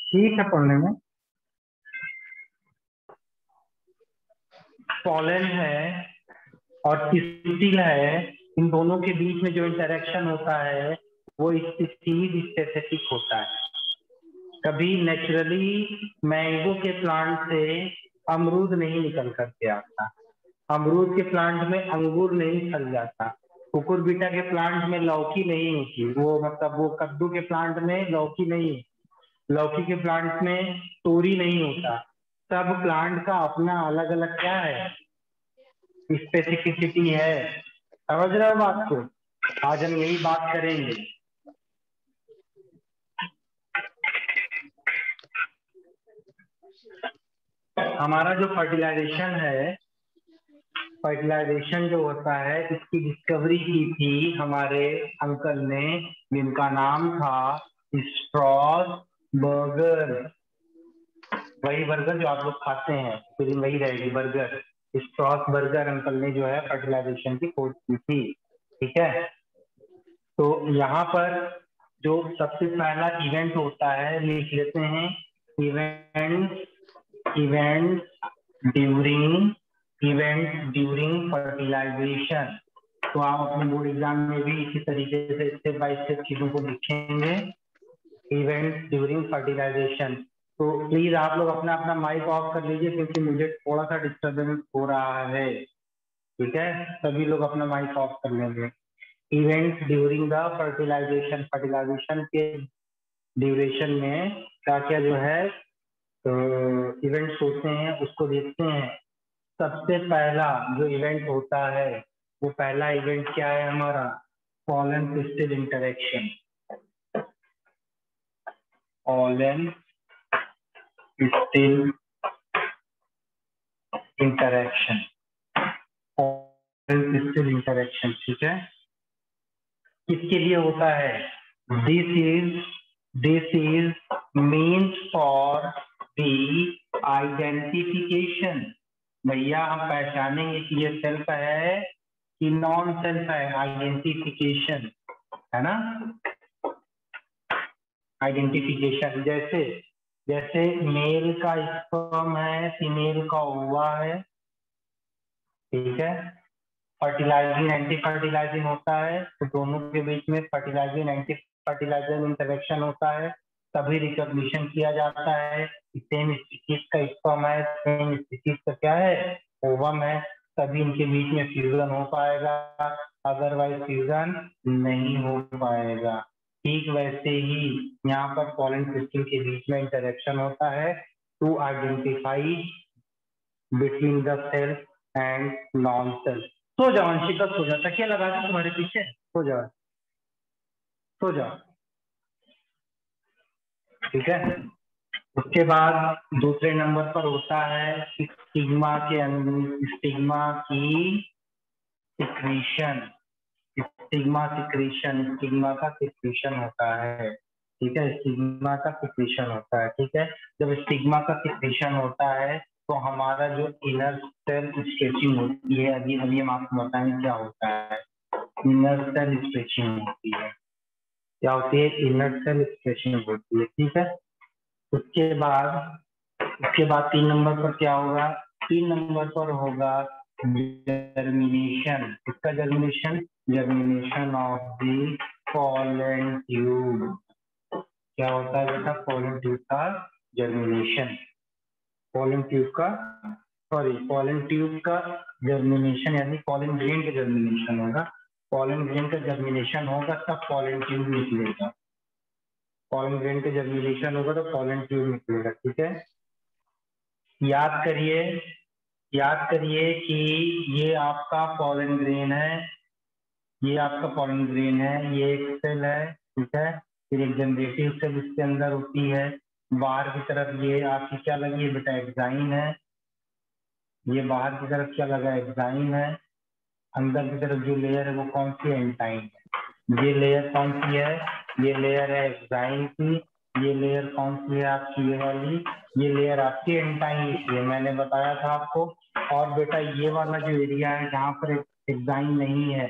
ठीक है पढ़ने में। पॉलन है और स्टिल है, इन दोनों के बीच में जो इंटरेक्शन होता है वो स्पीसीज स्पेसिफिक होता है। कभी नेचुरली मैंगो के प्लांट से अमरूद नहीं निकल करके आता, अमरूद के प्लांट में अंगूर नहीं फल जाता, कुकुरबिटा के प्लांट में लौकी नहीं होती, वो मतलब वो कद्दू के प्लांट में लौकी नहीं, लौकी के प्लांट में तोरी नहीं होता। सब प्लांट का अपना अलग अलग क्या है, स्पेसिफिसिटी है। समझ रहे हो बात को? आज हम यही बात करेंगे। हमारा जो फर्टिलाइजेशन है, फर्टिलाइजेशन जो होता है इसकी डिस्कवरी की थी हमारे अंकल ने, जिनका नाम था स्ट्रॉसबर्गर। वही बर्गर जो आप लोग खाते हैं, फिर वही रहेगी बर्गर। स्ट्रॉसबर्गर अंकल ने जो है फर्टिलाइजेशन की खोज की थी। ठीक है, तो यहाँ पर जो सबसे पहला इवेंट होता है लिख लेते हैं, इवेंट इवेंट ड्यूरिंग फर्टिलाइजेशन। तो आप अपने बोर्ड एग्जाम में भी इसी तरीके से स्टेप बाय स्टेप चीजों को लिखेंगे, इवेंट ड्यूरिंग फर्टिलाइजेशन। तो प्लीज आप लोग अपना अपना माइक ऑफ कर लीजिए क्योंकि मुझे थोड़ा सा डिस्टर्बेंस हो रहा है। ठीक है, सभी लोग अपना माइक ऑफ कर लेंगे। Event during the fertilization, fertilization के ड्यूरेशन में क्या क्या जो है इवेंट्स होते हैं उसको देखते हैं। सबसे पहला जो इवेंट होता है वो पहला इवेंट क्या है हमारा, pollen pistil interaction. Pollen pistil interaction, pollen pistil interaction. ठीक है, किसके लिए होता है? This is means for the identification. भैया हम पहचानेंगे कि ये सेल्फ है कि नॉन सेल्फ है, आइडेंटिफिकेशन है ना। आइडेंटिफिकेशन जैसे जैसे मेल का स्पर्म है, फीमेल का ओवा है। ठीक है, फर्टिलाइजिंग एंटी फर्टिलाइजिंग होता है, तो दोनों के बीच में फर्टिलाइजिंग एंटी फर्टिलाइजिंग इंटरेक्शन होता है, तभी रिकॉग्निशन किया जाता है कि सेम स्पीशीज का स्पर्म है, सेम स्पीशीज का क्या है, ओवम है, तभी इनके बीच में फ्यूजन हो पाएगा, अदरवाइज फ्यूजन नहीं हो पाएगा। ठीक वैसे ही यहाँ पर पॉलन क्रिस्टल के बीच में इंटरेक्शन होता है to identify between the self and non self. So जाओ अंशिका, सो जाओ, तकिया लगा दो तुम्हारे पीछे, सो जाओ सो जाओ। ठीक है, उसके बाद दूसरे नंबर पर होता है स्टिग्मा के स्टिग्मा की सिक्रीशन। स्टिग्मा का सिक्रीशन होता है। ठीक है, स्टिग्मा का सिक्रीशन होता है। ठीक है, जब स्टिग्मा का सिक्रीशन होता है तो हमारा जो इनर सेल स्ट्रेचिंग होती है, अभी अभी हम आपको बताएंगे क्या होता है। इनर सेल स्ट्रेचिंग होती है, क्या होती है? इनर सेल स्ट्रेचिंग होती है। ठीक है, उसके बाद 3 नंबर पर क्या होगा? 3 नंबर पर होगा जर्मिनेशन। इसका germination, germination of the pollen tube. क्या होता है बेटा? पॉलन ट्यूब का जर्मिनेशन, पॉलन ट्यूब का पॉलन ट्यूब का जर्मिनेशन यानी पॉलन ग्रेन का जर्मिनेशन होगा। पॉलन ग्रेन का जर्मिनेशन होगा तब पॉलन ट्यूब निकलेगा। पॉलन ग्रेन का जर्मिनेशन होगा तो पॉलन ट्यूब निकलेगा। ठीक है, याद करिए कि ये आपका पॉलन ग्रेन है, ये आपका पॉलन ग्रेन है, ये एक सेल है। ठीक है, फिर एक जनरेटिव सेल इसके अंदर होती है। बाहर की तरफ ये आपकी क्या लगी है बेटा? एक्साइन है। ये बाहर की तरफ क्या लगा? एक्साइन है। अंदर की तरफ जो लेयर है वो कौन सी है? एंटाइन है। ये लेयर कौन सी है? ये लेयर है एक्साइन की। ये लेयर कौन सी है आपकी? ये वाली, ये लेयर आपकी एंटाइन की है, मैंने बताया था आपको। और बेटा ये वाला जो एरिया है जहाँ पर एक्साइन नहीं है,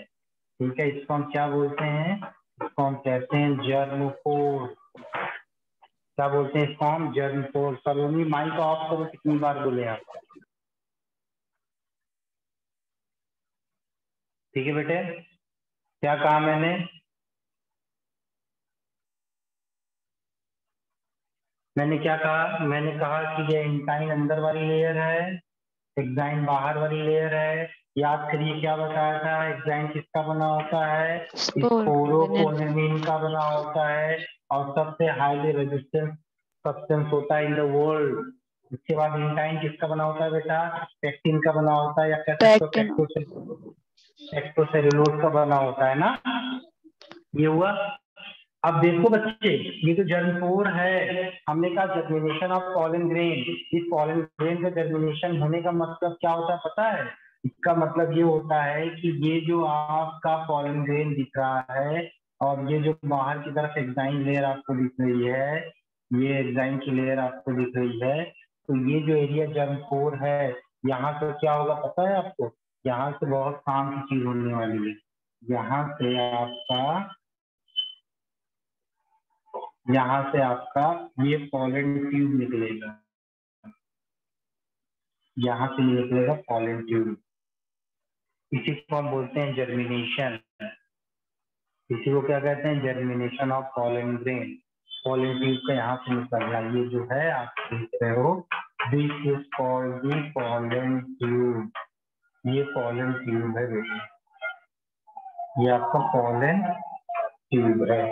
ठीक है, इसको हम क्या बोलते हैं? इसको हम कहते हैं जर्मोपोर। क्या बोलते हैं इसको हम? जर्मपोर। सलोनी माइक ऑफ करो, कितनी बार बोले आप? ठीक है बेटे, क्या कहा मैंने? मैंने क्या कहा? मैंने कहा कि ये इंटाइन अंदर वाली लेयर है, एक्साइन बाहर वाली लेयर है। याद करिए क्या बताया था, एक्साइन किसका बना होता है? स्पोरोपोलिन का बना होता है, और सबसे हाईली रेजिस्टेंस सब्सटेंस होता है इन द वर्ल्ड। उसके बाद इंटाइन किसका बना होता है बेटा? पेक्टिन का बना होता है, या कह सकते हो टेक्टोसेलुलोज का बना होता है ना। ये हुआ। अब देखो बच्चे, ये तो जर्मपोर है, हमने कहा जर्मिनेशन ऑफ पॉलन ग्रेन। इस पॉलन ग्रेन का जर्मिनेशन होने का मतलब क्या होता है पता है? इसका मतलब ये होता है कि ये जो आपका पॉलन ग्रेन दिख रहा है, और ये जो बाहर की तरफ एक्साइन लेयर आपको दिख रही है, ये एक्साइन की लेयर आपको दिख रही है, तो ये जो एरिया जर्मपोर है, यहाँ से क्या होगा पता है आपको? यहाँ से बहुत काम की चीज होने वाली है। यहाँ से आपका यहाँ से आपका ये पॉलन ट्यूब निकलेगा, यहाँ से निकलेगा पॉलन ट्यूब। इसी को हम बोलते हैं जर्मिनेशन। इसी को क्या कहते हैं? Germination of pollen grain. Pollen tube का यहाँ से निकलना, ये जो है आप देख रहे हो, this is called the pollen tube. ये पॉलन ट्यूब है बेटा, ये आपका पॉलन ट्यूब है।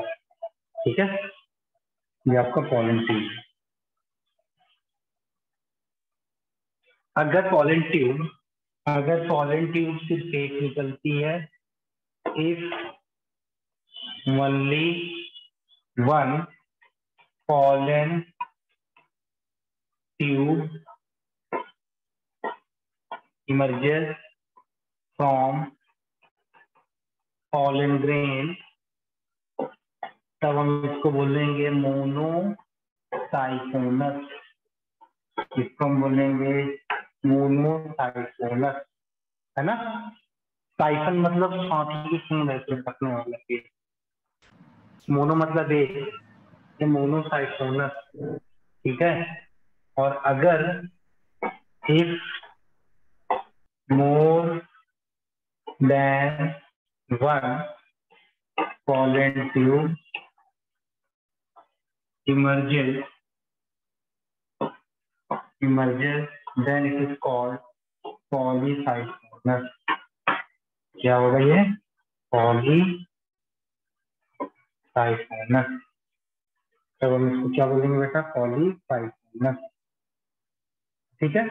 ठीक है, ये आपका पॉलन ट्यूब है। अगर पॉलन ट्यूब सिर्फ एक निकलती है, if only one pollen tube emerges from pollen grain, तब हम इसको बोलेंगे मोनोसाइफोनस। इसको हम बोलेंगे मोनोसाइफोनस, है ना। साइफन मतलब हाथी की सूंड है, पकड़ने वाला। मोनो मतलब एक, ये मोनोसाइफोनस। ठीक है, और अगर if more than one pollen tube emerges, then it is called polycythonus। क्या होगा ये? पॉलीसाइथोनस। तब हम इसको क्या बोलेंगे बेटा? पॉलीसाइथोनस। ठीक है,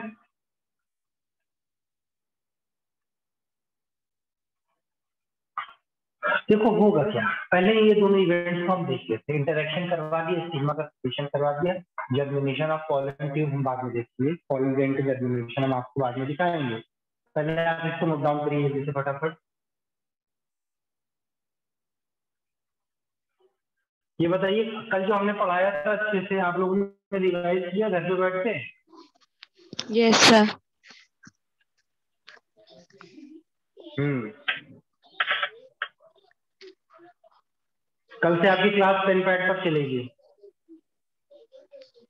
देखो होगा क्या। पहले ये दोनों इवेंट्स को हम देख लेते हैं। इंटरेक्शन करवा दिया, स्टिग्मा का सेक्रेशन करवा दिया, जर्मिनेशन ऑफ पॉलन ट्यूब हम बाद में देखेंगे, पॉलन ग्रेन का जर्मिनेशन हम आपको बाद में दिखाएंगे। पहले आप इसको नोट डाउन करिए जैसे फटाफट। ये बताइए, कल जो हमने पढ़ाया था अच्छे से आप लोगों ने रिवाइज किया घर पे बैठ के? Yes sir. कल से आपकी क्लास पेन पैड पर चलेगी।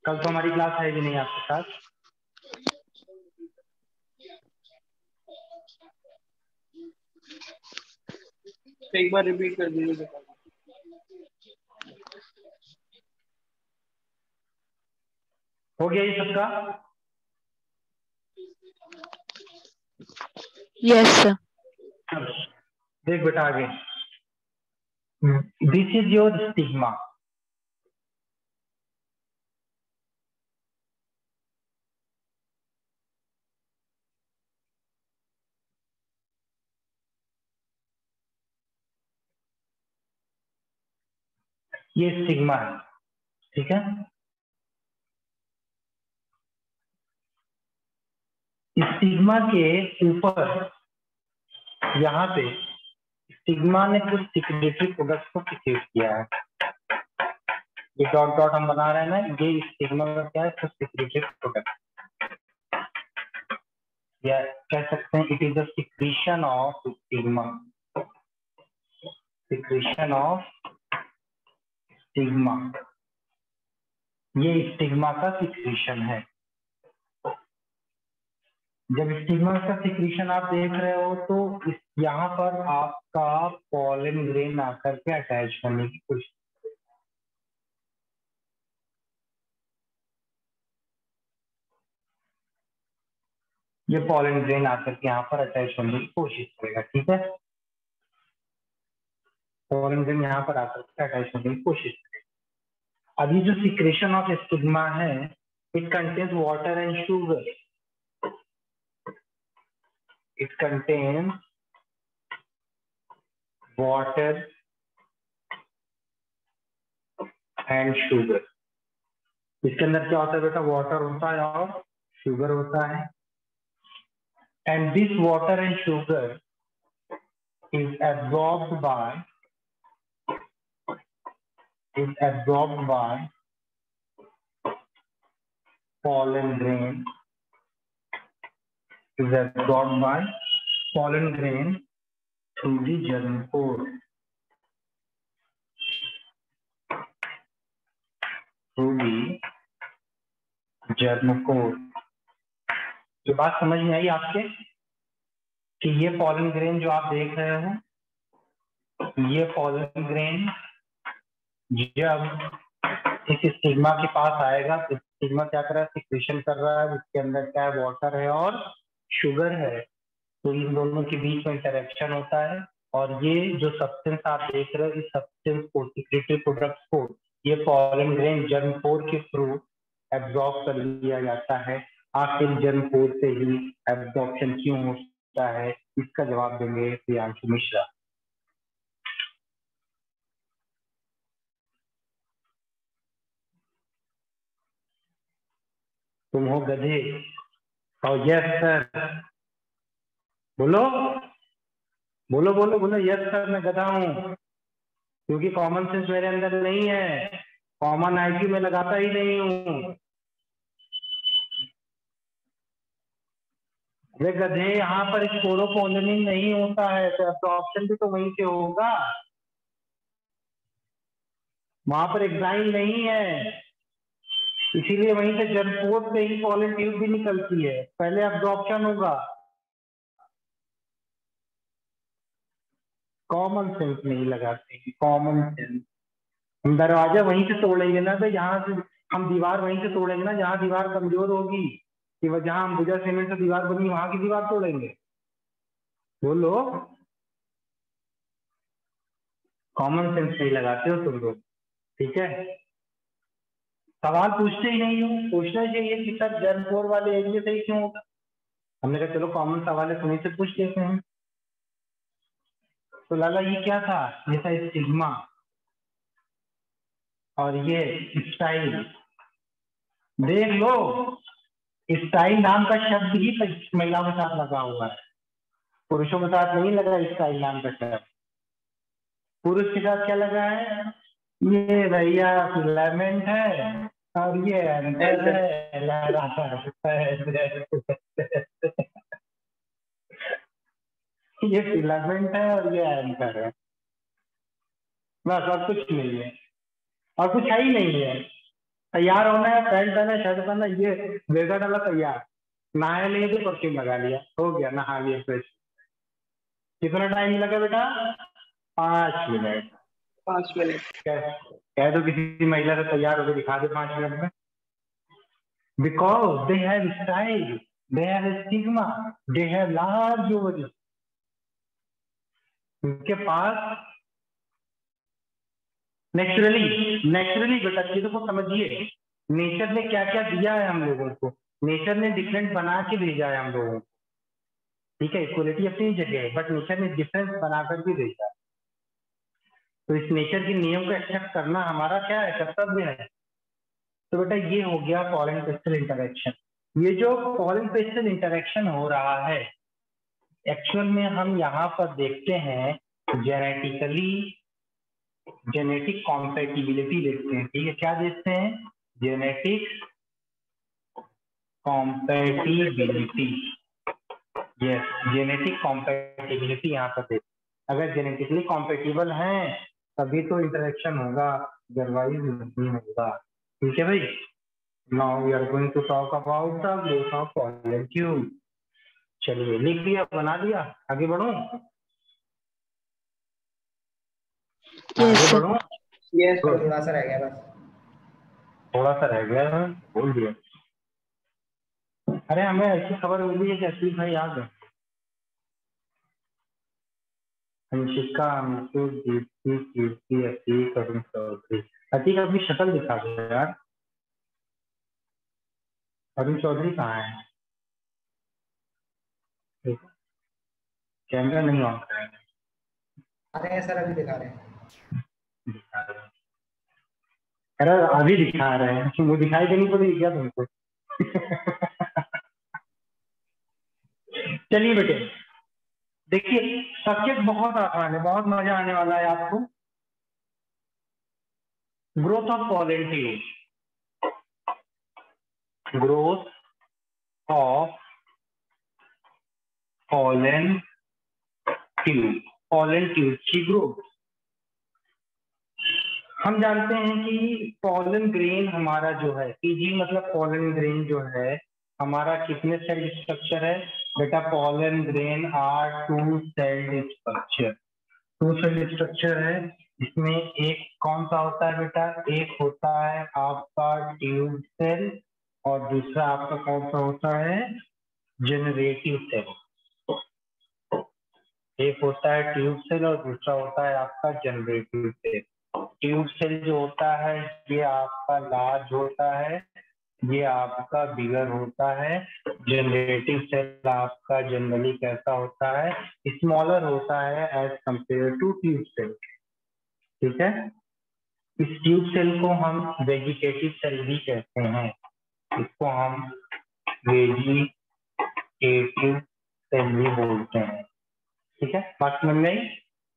कल तो हमारी क्लास है भी नहीं आपके साथ। एक बार रिपीट कर दीजिए। हो गया ये सबका? Yes sir. देख बेटा आगे, दिस इज योर स्टिग्मा। ये स्टिग्मा है, ठीक है। स्टिग्मा के ऊपर यहाँ पे स्टिग्मा ने कुछ सिक्रेटरी प्रोडक्ट को सिक्रेट किया है। ये डॉट डॉट हम बना रहे हैं ना, ये स्टिग्मा का क्या है? कुछ सिक्रेटरी प्रोडक्ट, या कह सकते हैं it is the secretion of stigma. Secretion of stigma. ये स्टिग्मा का सिक्रीशन है। जब स्टिग्मा का सिक्रीशन आप देख रहे हो तो यहाँ पर आपका पॉलन ग्रेन आकर के अटैच करने की कोशिश, ये पॉलन ग्रेन आकर के यहाँ पर अटैच करने की कोशिश करेगा। ठीक है, पॉलन ग्रेन यहाँ पर आकर के अटैच करने की कोशिश करेगा। अभी जो सिक्रेशन ऑफ स्टिग्मा है, it contains water and sugar. It contains water and sugar. इसके अंदर क्या होता है बेटा? वाटर होता है और शुगर होता है। And this water and sugar is absorbed by pollen grain. Is absorbed by pollen grain through the germ pore. Through the germ pore. ये बात समझ में आई आपके कि ये पॉलन ग्रेन जो आप देख रहे हो, ये पॉलन ग्रेन जब इस स्टिग्मा के पास आएगा तो स्टिग्मा क्या कर रहा है? सिक्रेशन कर रहा है। इसके अंदर क्या है? वाटर है और शुगर है। तो इन दोनों के बीच में इंटरेक्शन होता है और ये जो सब्सटेंस आप देख रहे हो, इस सब्सटेंस को, सिक्रेटरी प्रोडक्ट्स को, ये पॉलन ग्रेन जर्म पोर के थ्रू एब्जॉर्ब कर लिया जाता है। आखिर जर्म पोर से ही एब्जॉर्प्शन क्यों होता है, इसका जवाब देंगे प्रियांशु मिश्रा। तुम हो गधे और यस सर बोलो बोलो बोलो बोलो, यस सर मैं गधा हूँ, क्योंकि कॉमन सेंस मेरे अंदर नहीं है, कॉमन आईक्यू में लगाता ही नहीं हूँ। वे गधे, यहाँ पर स्पोरोपोलिनिंग नहीं होता है तो एब्जॉर्प्शन भी तो वहीं से होगा, वहां पर एग्जाइम नहीं है, इसीलिए वहीं से जर्मपोर से ही पॉलन ट्यूब भी निकलती है, पहले एब्जॉर्प्शन होगा। कॉमन सेंस नहीं लगाते, कॉमन सेंस। हम दरवाजा वहीं से तोड़ेंगे ना, तो यहाँ से हम दीवार वहीं से तोड़ेंगे ना जहाँ दीवार कमजोर होगी, कि वह जहाँ अंबुजा सीमेंट से दीवार बनी वहां की दीवार तोड़ेंगे। बोलो, कॉमन सेंस नहीं लगाते हो तुम लोग, ठीक है। सवाल पूछते ही नहीं हो, पूछना चाहिए कि सर जर्मपोर वाले एरिया से ही क्यों होगा। हमने कहा चलो कॉमन सवाल है, तुम्हें से पूछ लेते हैं। तो लाला ये क्या था? ये था स्टिग्मा और ये स्टाइल। देख लो, स्टाइल नाम का शब्द ही महिलाओं के साथ लगा हुआ है, पुरुषों के साथ नहीं लगा स्टाइल नाम का शब्द। पुरुष के साथ क्या लगा है? ये भैया फिलामेंट है और ये एंकर है। ये फिलामेंट है और ये एंकर है, बस और कुछ नहीं है, और कुछ है ही नहीं है। तैयार होना है, पैंट पहना, शर्ट पहना, ये वेगा डाला, तैयार। नहाया नहीं तो परफ्यूम लगा लिया, हो गया, नहा लिया फ्रेश। कितना टाइम लगा बेटा? 5 मिनट। 5 मिनट। कह दो किसी महिला से तैयार होकर दिखा दे 5 मिनट में। Because they have style, they have stigma, they have large ovary. उनके पास नेचुरली बेटा चीजों को समझिए, नेचर ने क्या क्या दिया है हम लोगों को। नेचर ने डिफरेंट बना के भेजा है हम लोगों को, ठीक है। इक्वलिटी अपनी जगह है, बट नेचर ने डिफरेंस बनाकर भी भेजा है। तो इस नेचर के नियम को एक्सेप्ट करना हमारा क्या है? कर्तव्य है। तो बेटा ये हो गया पॉलन पेस्टल इंटरेक्शन। ये जो पॉलन पेस्टल इंटरेक्शन हो रहा है, एक्चुअल में हम यहाँ पर देखते हैं जेनेटिक कॉम्पैटिबिलिटी देखते हैं, ठीक है। क्या देखते हैं? Genetic compatibility, yes, genetic compatibility यहाँ पर देखते हैं। अगर जेनेटिकली कॉम्पैटिबल हैं तभी तो इंटरेक्शन होगा, अदरवाइज नहीं होगा। ठीक है भाई। Now we are going to talk about the growth of pollen tube. चलिए लिख दिया, बना दिया, आगे बढ़ो। Yes, आगे sir. बढ़ो। Yes Good. थोड़ा सा रह गया बस। थोड़ा सा रह गया है, बोल दिया। अरे हमें ऐसी खबर मिली है कि अतीक भाई याद है, अंशिका, अंकुर, दीप्ति, कीर्ति, अतीक, अरुण चौधरी। अतीक अपनी शक्ल दिखा दो यार। अरुण चौधरी कहाँ है? कैमरा नहीं ऑन करेंगे। अरे सर अभी दिखा रहे हैं। दिखा रहे हैं। अरे अभी दिखा रहे हैं, वो दिखाई देनी पड़ेगी क्या तुमको? चलिए बेटे, देखिए सब्जेक्ट बहुत आसान है, बहुत मजा आने वाला है आपको। Growth of pollen tube, growth of pollen tube, pollen tube की ग्रोथ। हम जानते हैं कि पॉलन ग्रेन हमारा जो है, पीजी मतलब पॉलन ग्रेन जो है हमारा कितने सेल स्ट्रक्चर है बेटा? Pollen grain are two cell structure, two cell structure है। इसमें एक कौन सा होता है बेटा? एक होता है आपका ट्यूब सेल और दूसरा आपका कौन सा होता है? Generative cell. एक होता है ट्यूब सेल और दूसरा होता है आपका जनरेटिव सेल। ट्यूब सेल जो होता है ये आपका लार्ज होता है, ये आपका बिगर होता है। जनरेटिव सेल आपका जनरली कैसा होता है? स्मॉलर होता है as compare to tube cell. ठीक है, इस ट्यूब सेल को हम वेजिटेटिव सेल भी कहते हैं, इसको हम वेजिटेटिव सेल भी बोलते हैं। ठीक है, बात समझ में आई?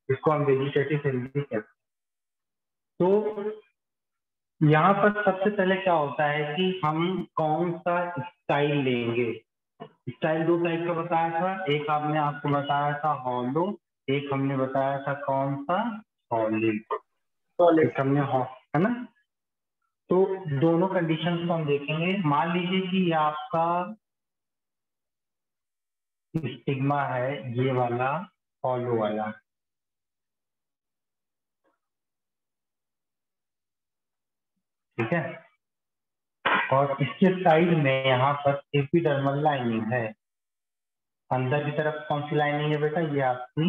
इसको हम वेजिटेटिव सेल भी कहते हैं। तो यहाँ पर सबसे पहले क्या होता है कि हम कौन सा स्टाइल लेंगे। स्टाइल दो टाइप का बताया था, एक आपने आपको बताया था हॉलो, एक हमने बताया था कौन सा? सॉलिड। एक हमने है ना। तो दोनों कंडीशन को हम देखेंगे। मान लीजिए कि ये आपका स्टिग्मा है, ये वाला हॉलो वाला, ठीक है, और इसके साइड में यहाँ पर एपिडर्मल लाइनिंग है। अंदर की तरफ कौन सी लाइनिंग है बेटा? ये आपकी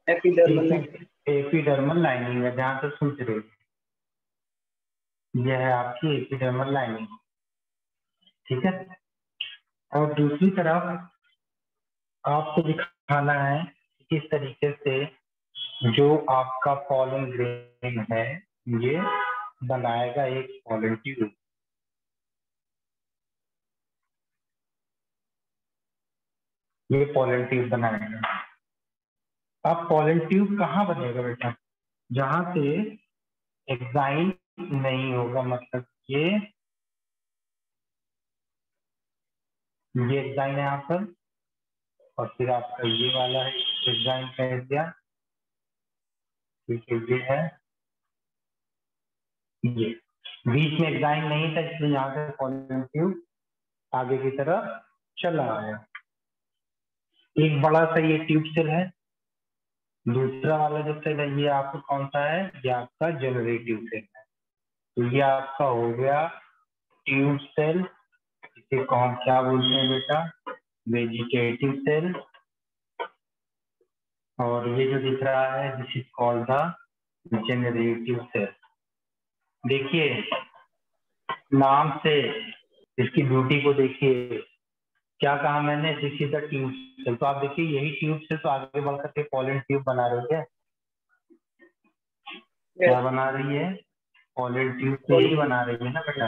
एपिडर्मल लाइनिंग है, जहां तक सोच रहे हो यह है आपकी एपिडर्मल लाइनिंग। ठीक है, और दूसरी तरफ आपको दिखाना है किस तरीके से जो आपका पॉलन ग्रेन है ये बनाएगा एक पॉलन ट्यूब। ये पॉलन ट्यूब बनाएगा। अब पॉलन ट्यूब कहाँ बनेगा बेटा? जहां से एग्जाइन नहीं होगा, मतलब ये एग्जाइन है यहाँ पर, और फिर आपका ये वाला है एग्जाइन कह दिया, ठीक है, ये है, ये बीच में एग्जाइन नहीं था इसलिए यहाँ से पॉलन ट्यूब आगे की तरफ चला आया। एक बड़ा सा ये ट्यूब सेल है, दूसरा वाला जो सेल है ये आपका कौन सा है? ये आपका जनरेटिव सेल है। तो ये आपका हो गया ट्यूब सेल, इसे को हम क्या बोलते हैं बेटा? Vegetative cell. और ये जो दिख रहा है this is called the generative cell. देखिए नाम से इसकी ब्यूटी को देखिए, क्या कहा मैंने? This is the tube cell. तो आप देखिए यही ट्यूब से तो आगे बढ़ करके पॉलन ट्यूब बना रही है। क्या बना रही है? पॉलन ट्यूब तो यही बना रही है ना बेटा।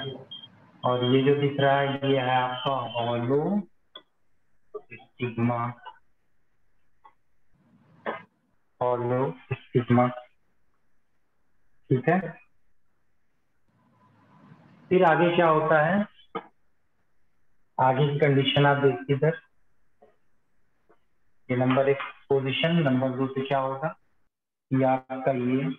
और ये जो दिख रहा है ये है आपका हॉलो स्टिग्मा, हॉलो स्टिग्मा। ठीक है, फिर आगे क्या होता है? आगे की कंडीशन आप देखिए इधर, ये नंबर 1 पोजीशन, नंबर 2 पे क्या होगा? ये आपका ये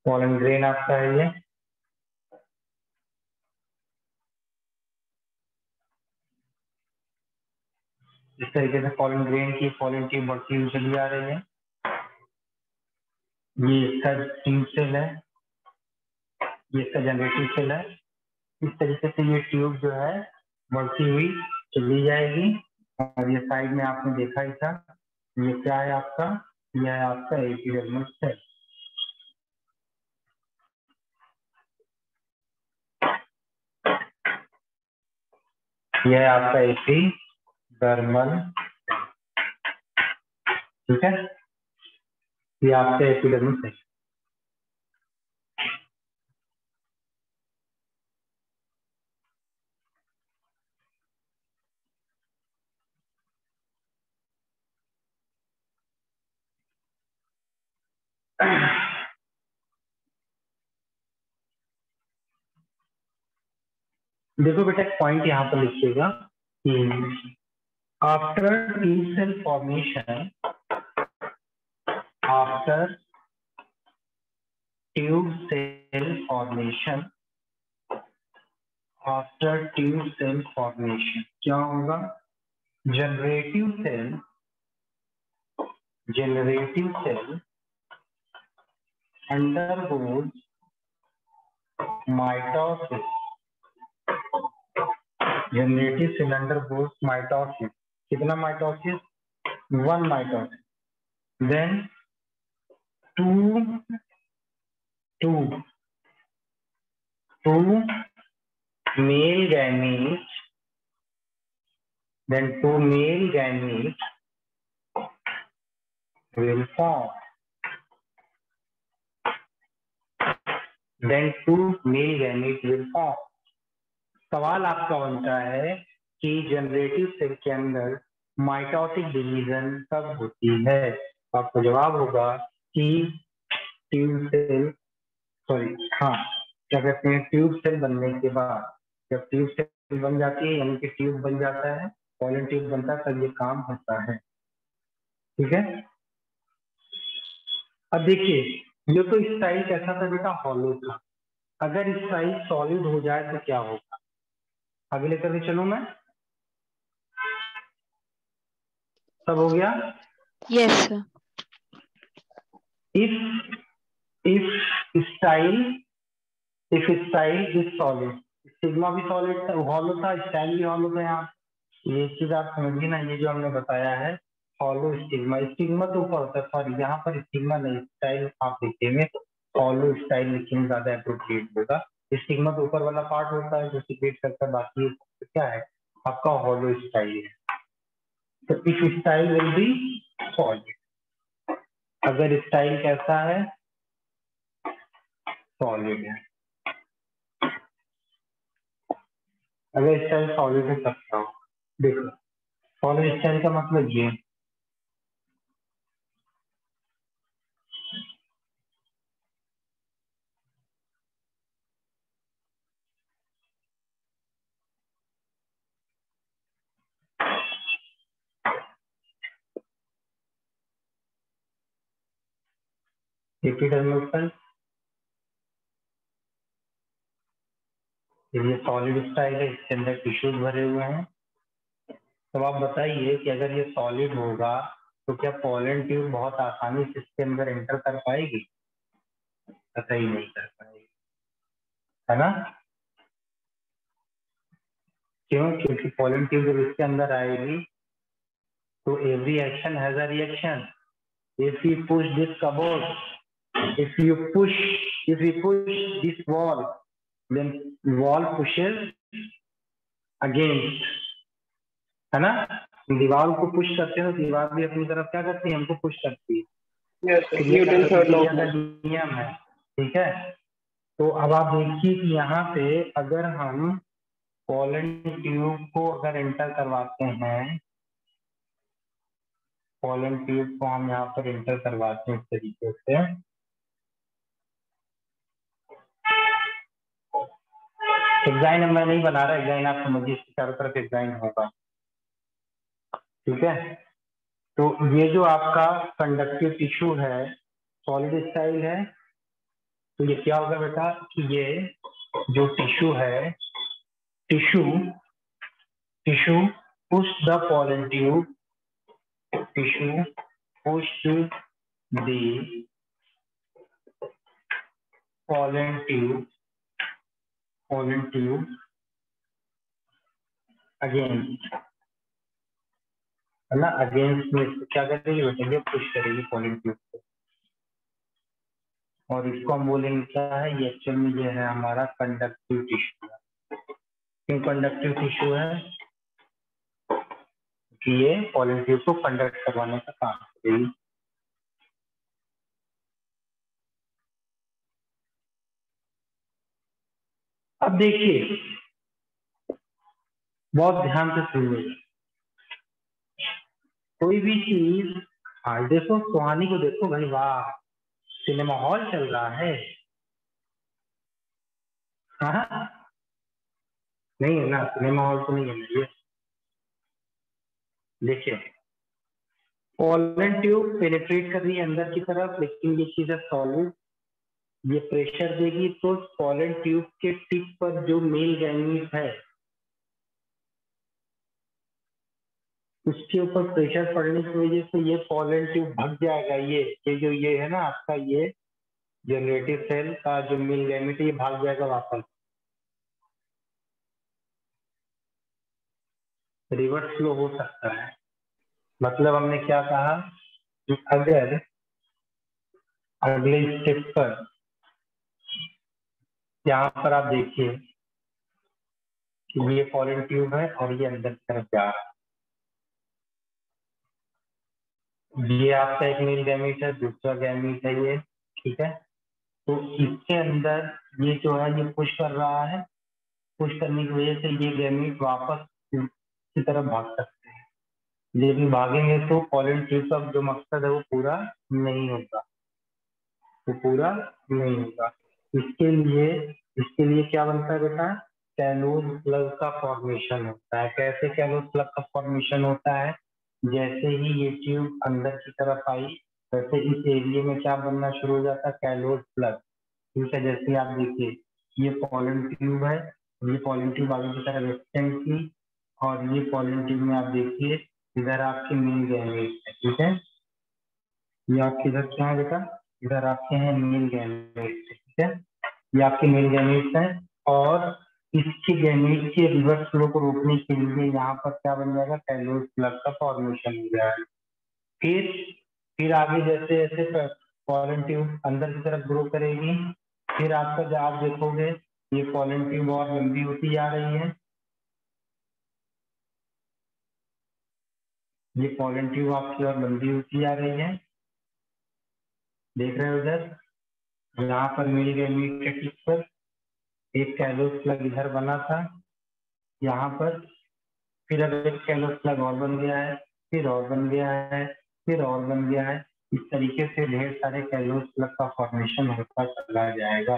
पोलन ग्रेन आपका है ये। इस तरीके से पोलन ग्रेन की पोलन ट्यूब बढ़ती हुई चली आ रही है। ये इसका ट्यूब सेल है, ये इसका जनरेटिव सेल है। इस तरीके से ये ट्यूब जो है बढ़ती हुई चली जाएगी। और ये साइड में आपने देखा ही था, ये क्या है आपका, यह है आपका एपिडर्मल सेल। यह है आपका एपिडर्मल, ठीक है, ये आपका एपिडर्मल सेल। देखो बेटा, एक पॉइंट यहाँ पर लिखिएगा कि after tube cell formation, after tube cell formation, after tube cell formation क्या होगा? Generative cell undergoes mitosis. Generative cell undergoes mitosis. कितना mitosis? 1 mitosis. Then two male gametes, then two male gametes will form. Then two male gametes will form. सवाल आपका बनता है कि generative cell के अंदर माइटोटिक डिवीजन कब होती है? आपका जवाब होगा कि ट्यूब सेल, क्या कहते हैं, ट्यूब सेल बनने के बाद, जब ट्यूब सेल बन जाती है, यानी कि ट्यूब बन जाता है, पोलन ट्यूब बनता है, तब ये काम होता है। ठीक है, अब देखिए, ये तो स्टाइल कैसा था बेटा? हॉलो था। अगर स्टाइल सॉलिड हो जाए तो क्या होगा? आगे लेकर के चलूं मैं? सब हो गया? Yes, sir. if style is solid, sigma भी सॉलिड था, हॉलो था, स्टाइल भी हॉलो था। यहाँ ये चीज आप समझिए ना, ये जो हमने बताया है हॉलो स्टिग्मा, स्टिग्मा तो ऊपर होता है, सॉरी यहाँ पर स्टिग्मा नहीं, स्टाइल आप लिखेंगे, हॉलो स्टाइल लिखेंगे ज्यादा एप्रोप्रिएट होगा। स्टिग्मा तो ऊपर वाला पार्ट होता है जो सिक्रेट करता है, बाकी क्या है आपका हॉलो स्टाइल है। तो इस स्टाइल विल बी सॉलिड। अगर स्टाइल कैसा है? सॉलिड है। अगर स्टाइल सॉलिड है तब क्या हो? देखो, सॉलिड स्टाइल का मतलब ये, एपिडर्मल सेल, ये सॉलिड स्टाइल है, इसके अंदर टिश्यूज भरे हुए हैं। तो आप बताइए कि अगर ये सॉलिड होगा तो क्या पोलन ट्यूब बहुत आसानी से इसके अंदर एंटर कर पाएगी? कतई नहीं कर पाएगी, है ना? क्यों? क्योंकि पोलन ट्यूब जब इसके अंदर आएगी तो every action has a reaction. If you push this cupboard, if you push this wall, then wall pushes against, है ना? दीवार को पुश करते हैं तो दीवार भी अपनी तरफ क्या करती है? हमको पुश करती है। Yes, sir. Newton's third law. नियम है, ठीक है। तो अब आप देखिए कि यहाँ पे अगर हम पोलन ट्यूब को अगर एंटर करवाते हैं, पोलन ट्यूब को हम यहाँ पर एंटर करवाते हैं इस तरीके से, डिजाइन मैं नहीं बना रहा, डिजाइन आप समझिए, इसके चारों तरफ डिजाइन होगा, ठीक है। तो ये जो आपका कंडक्टिव टिश्यू है, सॉलिड स्टाइल है, तो ये क्या होगा बेटा कि ये जो टिश्यू है, tissue push the pollen tube, tissue push the pollen tube against, है ना, अगेंस्ट में क्या करेगी बेटा, ये पुश करेगी पोलन ट्यूब को, और इसको हम बोलेंगे क्या है, ये एक्चुअल में ये है हमारा कंडक्टिव टिश्यू है। क्यों कंडक्टिव टिश्यू है? कि ये पोलन ट्यूब को कंडक्ट करवाने का काम करेगी। अब देखिए, बहुत ध्यान से सुनिए, कोई भी चीज, हाँ देखो सुहानी को देखो भाई, वाह सिनेमा हॉल चल रहा है। हाँ नहीं है ना, सिनेमा हॉल तो नहीं है ये। देखिए पोलन ट्यूब पेनिट्रेट कर रही है अंदर की तरफ, लेकिन ये चीज है सॉलिड, ये प्रेशर देगी तो पोलन ट्यूब के टिप पर जो मेल गैमीट है उसके ऊपर प्रेशर पड़ने की वजह से ये पोलन ट्यूब भाग जाएगा। ये जो ये है ना आपका, ये जनरेटिव सेल का जो मेल गैमीट है ये भाग जाएगा वापस। रिवर्स फ्लो हो सकता है। मतलब हमने क्या कहा कि अगर अगले स्टेप पर यहाँ पर आप देखिए कि ये पोलन ट्यूब है और ये अंदर की तरफ जा रहा है, ये आपका एक मेल गैमीट है, दूसरा गैमीट है ये, ठीक है। तो इसके अंदर ये जो है ये पुश कर रहा है, पुश करने की वजह से ये गैमीट वापस की तरफ भाग सकते हैं, लेकिन भागेंगे तो पोलन ट्यूब का जो मकसद है वो पूरा नहीं होगा, वो पूरा नहीं होगा। इसके लिए क्या बनता है बेटा, कैलोज प्लग का फॉर्मेशन होता है। कैसे कैलोज प्लग का फॉर्मेशन होता है, जैसे ही ये ट्यूब अंदर की तरफ आई वैसे इस एरिया में क्या बनना शुरू हो जाता है, कैलोज प्लग, ठीक है। जैसे आप देखिए ये पोलन ट्यूब है, ये पोलन ट्यूब आगे की तरफ एक्सटेंड की, और ये पोलन ट्यूब में आप देखिए इधर आपके मेल गैमेट है, ठीक है। ये आपके इधर क्या है बेटा, इधर आपके हैं मेल गैमेट, ठीक है। ये आपके मेल गैमेट है, और इसके गैमेट के रिवर्स फ्लो को रोकने के लिए यहाँ पर क्या बन जाएगा, कैलोज प्लग का फॉर्मेशन हो जाएगा। फिर आगे जैसे जैसे पोलन ट्यूब अंदर की तरफ ग्रो करेगी, फिर आपका जब आप देखोगे ये पोलन ट्यूब और लंबी होती जा रही है, ये पोलन ट्यूब आपकी और लंबी होती जा रही है, देख रहे हो उधर, यहाँ पर मेल गैमेट के टिप पर एक कैलोज प्लग इधर बना था यहाँ पर, फिर अब एक कैलोज प्लग और बन गया है, फिर और बन गया है, फिर और बन गया है। इस तरीके से ढेर सारे कैलोज प्लग का फॉर्मेशन होता चला जाएगा।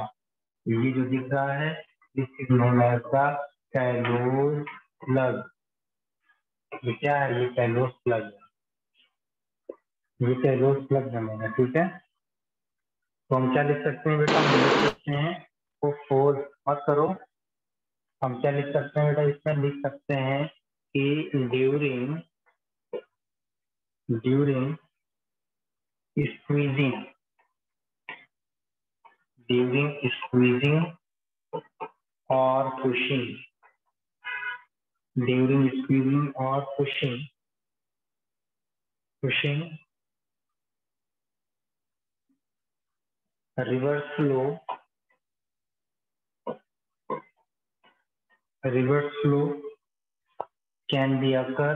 ये जो दिख रहा है this is known as the callose plug. ये क्या है, ये कैलोज प्लग है, ये कैलोज प्लग बनेगा, ठीक है। तो हम क्या लिख सकते हैं बेटा, हम लिख सकते हैं, वो फोर्स मत करो, हम क्या लिख सकते हैं बेटा, इसमें लिख सकते हैं कि during squeezing or pushing, reverse flow can be occur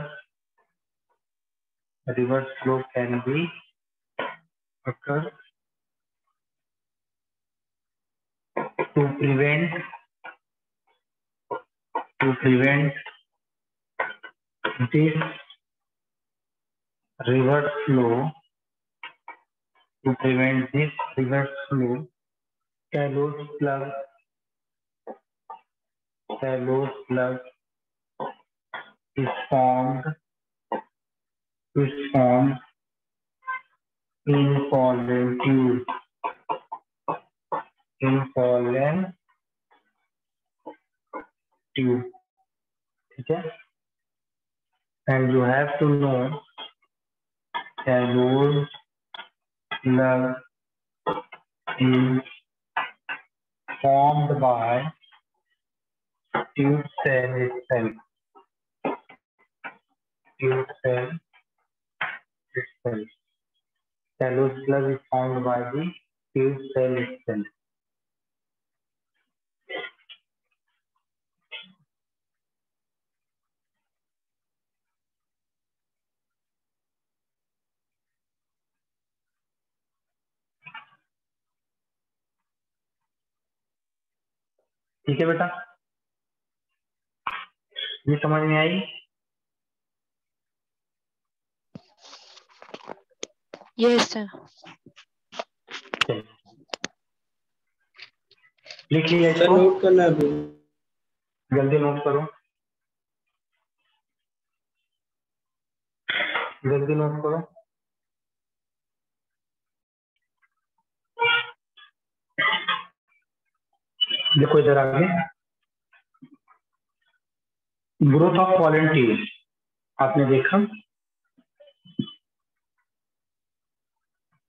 to prevent this reverse flow, callose plug is formed in pollen tube, in pollen tube. ठीक है, and you have to know cellulose slug is formed by tube cell itself. Tube cell itself. Cellulose slug is formed by the tube cell itself. ठीक है बेटा, ये समझ में आई? Yes, sir. लिख लिया सर इसको, नोट करना है अभी। जल्दी नोट करो, जल्दी नोट करो। देखो इधर आगे, ग्रोथ ऑफ पॉलन ट्यूब आपने देखा।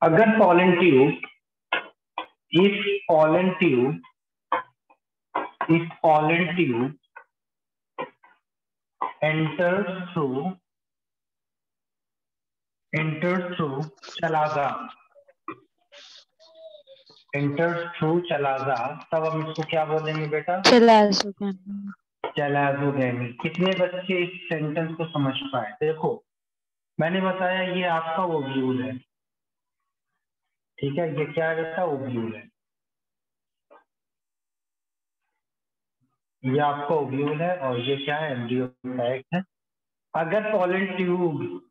अगर पॉलन ट्यूब इस pollen tube enters through चलागा, तब हम इसको क्या बोलेंगे बेटा? चलाजोगैमी। कितने बच्चे इस सेंटेंस को समझ पाए? देखो मैंने बताया ये आपका ओव्यूल है, ठीक है, ये क्या है बेटा? ओव्यूल है, ये आपका ओव्यूल है और ये क्या है? एम्ब्रियो सैक है। अगर पॉलन ट्यूब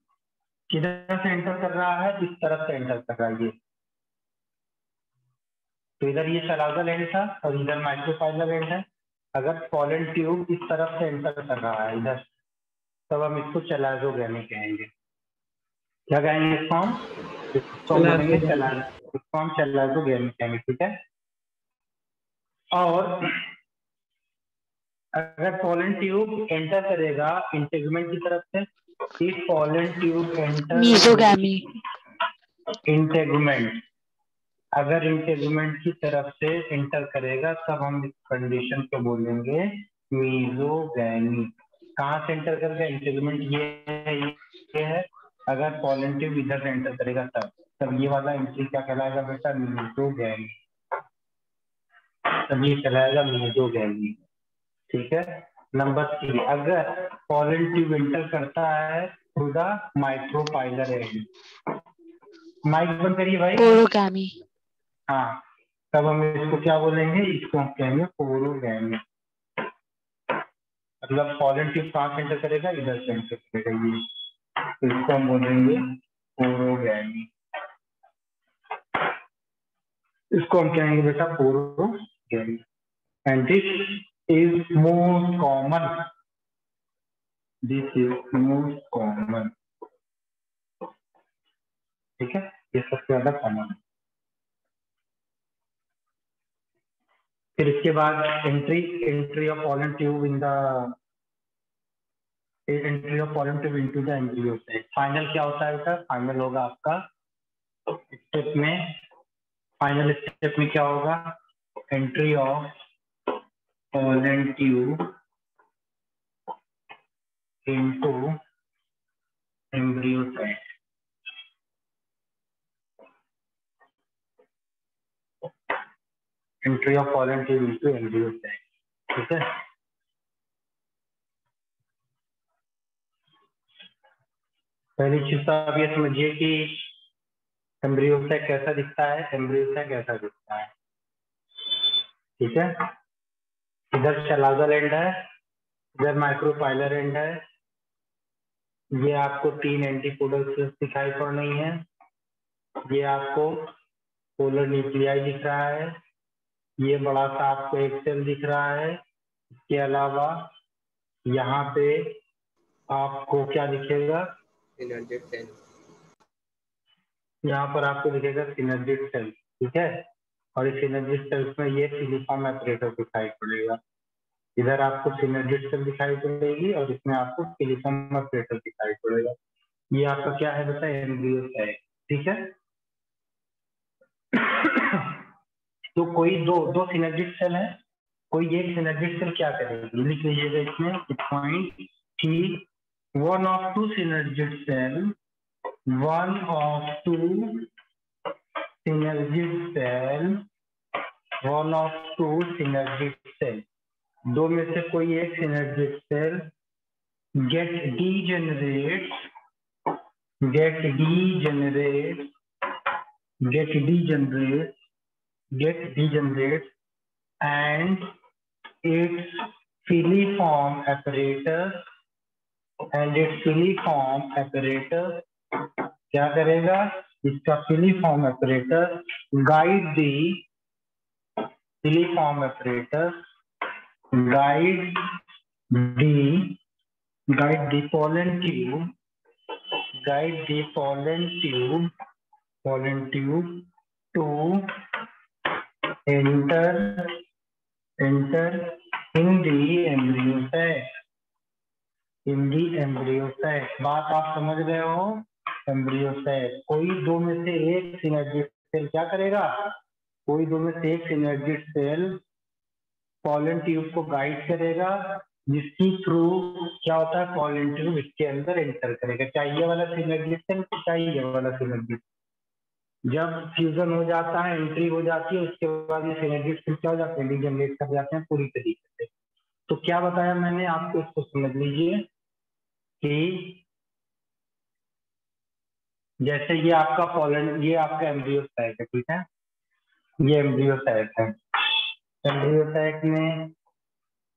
किधर से एंटर कर रहा है? इस तरफ से एंटर कर रहा है, ये तो इधर ये चलाजा एंड था और इधर माइक्रोफाइलर एंड है। अगर पॉलन ट्यूब इस तरफ से एंटर कर रहा है इधर, तब हम इसको चलाजोगैमी कहेंगे। क्या कहेंगे इसको हम? इसको बोलेंगे चलाजोगैमी कहेंगे, ठीक है। और अगर पॉलन ट्यूब एंटर करेगा इंटेगुमेंट की तरफ से, if pollen tube enter mesogamy. Integument, अगर इंटेगुमेंट की तरफ से एंटर करेगा तब हम इस कंडीशन को बोलेंगे मीजोगैमी। कहाँ से एंटर करेगा? इंटेगुमेंट ये है। अगर पॉलन ट्यूब इधर से एंटर करेगा तब ये वाला एंट्री क्या कहलाएगा बेटा? मीजोगैमी। तब ये कहलाएगा मीजोगैमी, ठीक है। नंबर 3, अगर पॉलन ट्यूब एंटर करता है थ्रू द माइक्रोफाइलर एंड, माइक बंद करिए भाई। पोरोगैमी। हाँ, तब हम इसको क्या बोलेंगे? इसको हम कहेंगे पोरोगैमी। मतलब पॉलन ट्यूब कहाँ से एंटर करेगा? इधर से एंटर करेगा ये, तो इसको हम बोलेंगे पोरोगैमी। इसको हम कहेंगे बेटा पोरोगैमी। And this is most common, this is most common, ठीक है, ये सबसे ज्यादा कॉमन है। फिर इसके बाद entry of pollen tube in the entry of pollen tube into the embryo site. Final क्या होता है बेटा? फाइनल होगा आपका स्टेप में, फाइनल स्टेप में क्या होगा? Entry of pollen tube into embryo site. Entry of pollen tube into embryo site, ठीक है। पहली चीज तो आप ये समझिए कि एम्ब्रियो साइट कैसा दिखता है, एम्ब्रियो साइट कैसा दिखता है, ठीक है। इधर चलाजल एंड है, इधर माइक्रोफाइलर एंड है, ये आपको 3 एंटीपोडल सेल्स दिखाई पड़ रही हैं, ये आपको पोलर न्यूक्लियाई दिख रहा है, ये बड़ा सा आपको एक सेल दिख रहा है। इसके अलावा यहाँ पे आपको क्या दिखेगा? Synergid cell. यहाँ पर आपको दिखेगा सिनर्जिड सेल, ठीक है। और इस सिनर्जिस्ट सेल्स में ये फिलिफॉर्म एपरेटस दिखाई पड़ेगा। इधर आपको सिनर्जिस्ट सेल दिखाई पड़ेगी और इसमें आपको फिलिफॉर्म एपरेटस दिखाई पड़ेगा। ये आपका क्या है बेटा, एम्ब्रियो है, ठीक है। तो कोई दो सिनर्जिस्ट सेल है, कोई एक सिनर्जिस्ट सेल क्या करेगी, लिख लीजिएगा इसमें पॉइंट कि one of two synergist cell, one of two synergist cell, one of two synergist cell, दो में से कोई एक synergist cell get degenerates and its filiform apparatus क्या करेगा, इसका filiform apparatus guide the pollen tube to enter in the embryo sac। बात आप समझ रहे हो, एम्ब्रियो सैक। कोई दो में से एक सिनर्जिस्ट सेल क्या करेगा, कोई दो में से एक सिनर्जिस्ट सेल पॉलन ट्यूब को गाइड करेगा, जिसकी थ्रू क्या होता है, पॉलन ट्यूब इसके अंदर एंटर करेगा। चाहिए वाला सिनर्जिस्ट सेल, चाहिए वाला सिनर्जिस्ट, जब फ्यूजन हो जाता है, एंट्री हो जाती है, उसके बाद ये सिनर्जिस्ट सेल क्या हो जाते हैं, डीजनरेट कर जाते हैं पूरी तरीके से। तो क्या बताया मैंने आपको, इसको समझ लीजिए कि जैसे ये आपका पॉलन, ये आपका एम्ब्रियो सैक है, ठीक है, ये एम्ब्रियो सैक है। एम्ब्रियो सैक में